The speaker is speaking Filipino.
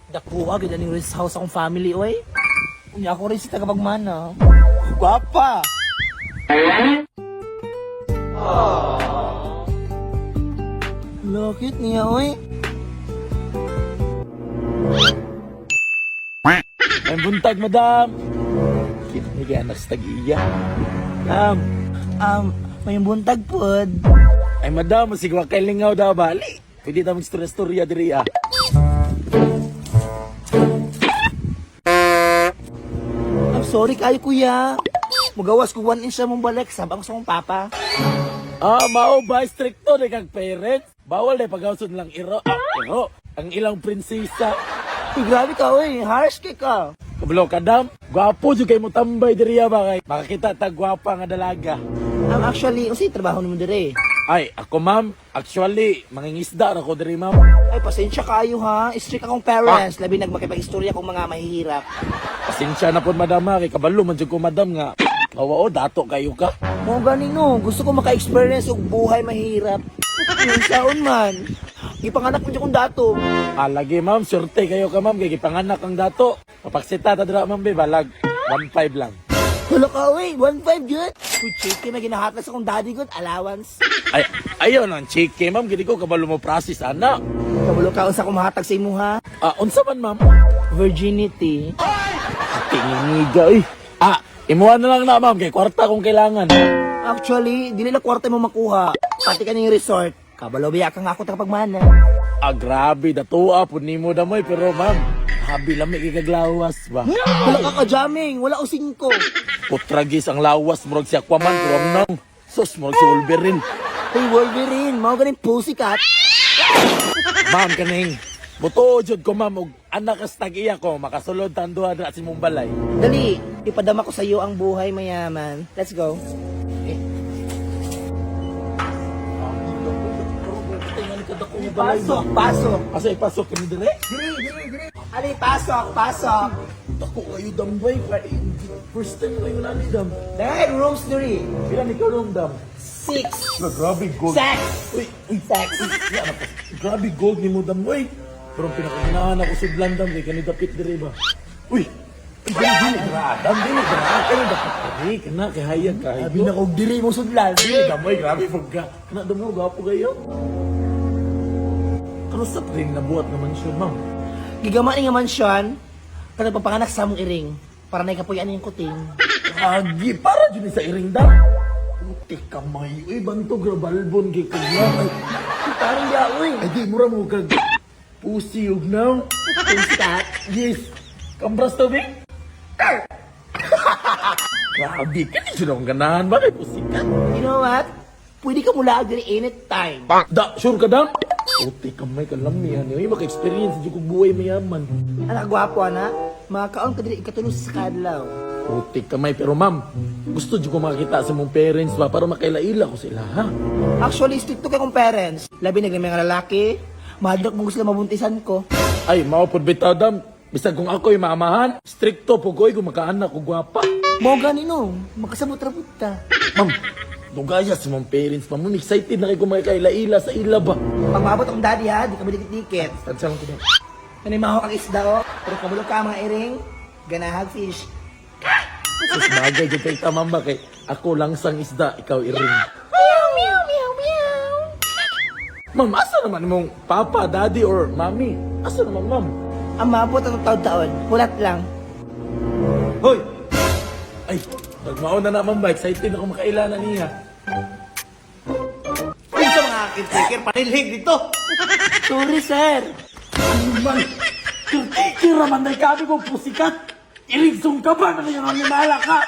Dakuha, ganda ni rest house akong family, oy. Unya ako rin si tagapagmana. Gwapa! Lokit niya, oy. Ay buntag, madam. Kinigyan na sa tag-iya. May buntag pod. Ay madam, masigwa kay lingaw daw bali. Pwede na mag-storya diri ah. I'm sorry kayo, kuya. Mugawas ko 1 inch sa mong balik, sabang sa mong papa. Mao ba stricto ni kag parents? Bawal na pagawson lang iro. Iro, ang ilang prinsesa. Uy, grabe ka, oy. Harsh ka. Kabalo kadam, gwapo jud kay mo tambay diri ba kay makakita tag gwapa nga dalaga. Actually, unsay trabaho nimo dire? Ay, ako ma'am, actually, mangingisda ra ko diri ma'am. Ay, pasensya kayo ha. Strict akong parents. Labi nagmakipag-istorya kung mga mahihirap. Pasensya na po madam kay kabalo man jud ko madam nga. Oo, dato kayo ka. Mo ganing no. Gusto ko maka-experience og buhay mahirap. Yung saon man. Ipanganak mo dyan kong dato. Lagi ma'am, surte kayo ka ma'am kay gipanganak ang dato. Papaksita ta dira ma'am be balag 1.5 lang. Hala ka, wey. 1.5 good. Uy, chicken na ginahatag sa kong daddy good. Allowance. Ay, ayaw ng chike ma'am, gidi ko kabalo mo process ana. Kabulo ka sa kumahatag sa imo ha. Unsa man ma'am? Virginity. Tininiga eh. Imuha na lang na ma'am kay kwarta kung kailangan. Actually, dili na kwarta mo makuha. Pati ka ng resort. Kabalo biya ka nga ako tagapagmana. Grabe, datua po nimo damoy pero ma'am, habi lamig ikaglawas ba? Wala ka ka-jamming. Wala o 5. Putragis ang lawas murag si Aquaman pero ang nang sus murag si Wolverine. Hey, Wolverine. Mao ganing pussycat. Ma'am kaning buto jud ko ma'am og anak kas tag-iya ko makasulod tan duha dra sa imong balay. Dali, ipadama ko sa iyo ang buhay mayaman. Let's go. Pasok. Asa ipasok kami dire? Dili. Ali, pasok. Ako kayo dambay kay first time kayo nani dam. Dahil rooms diri. Pila ni ka room dam? 6. Grabe gold. Sex. Uy, grabe gold ni mo dam oy. Pero pinakaganahan ako sa blandam kay kanida pit dire ba. Uy, dili dam kay dapat kay kana kay hayag kay. Abi na kog diri mo sudlan. Dili dam oy, grabe pag ka. Kana dam mo gapo kayo. Ano sa ring na buhat naman siya, ma'am? Gigama ni nga mansyon. Kada papanganak sa mong iring. Para na ikapuyan yung kuting. Agi, para dyan sa iring dam. Puti kamay, uy, banto grabalbon kay kagyan. Parang di ako eh. Ay, di, mura mo kag pusi ug now. Pussycat. Yes. Kambras to, Bing? Grabe, kani siya akong ganahan ba kay pusi ka? You know what? Pwede ka mula diri anytime. Sure ka, dam? Puti kamay ka lami, ano? Uy, maka-experience dyan kong buhay mayaman. Anak gwapo ana. Makakaon ka diri ikatulos sa kadlaw. Puti kamay, pero ma'am, gusto dyan ko makakita sa mong parents ba para makailaila ko sila, ha? Actually, stricto kay kong parents. Labi na mga lalaki. Mahadlok mo sila mabuntisan ko. Ay, maupod bitaw, dam. Bisag kung ako'y maamahan, stricto po ko'y kung makaanak ko gwapa. Mo ganino. Makasabot-rabot ta. Ma'am, dugaya sa mong parents, ma'am. Excited na kayo kung makailaila sa ila ba? Pag maabot ang daddy ha, di ka madikit-dikit. Tansya lang ko na. Kanay mahok ang isda o. Pero kabulog ka mga iring. Ganahag fish. Sus, bagay dyan kay tamang ba kay ako lang sang isda, ikaw iring. Meow. Ma'am, asa naman mong papa, daddy, or mami? Asa naman, ma'am? Ang maabot ang taon-taon. Pulat lang. Hoy! Ay, nagmaon na naman ba? Excited ako makailanan niya. Kung sa mga akin-taker, panilhig dito. Sorry, sir. Man, kira man na kami kong pusikat. Irigsong ka ba na yung nangyamala ka?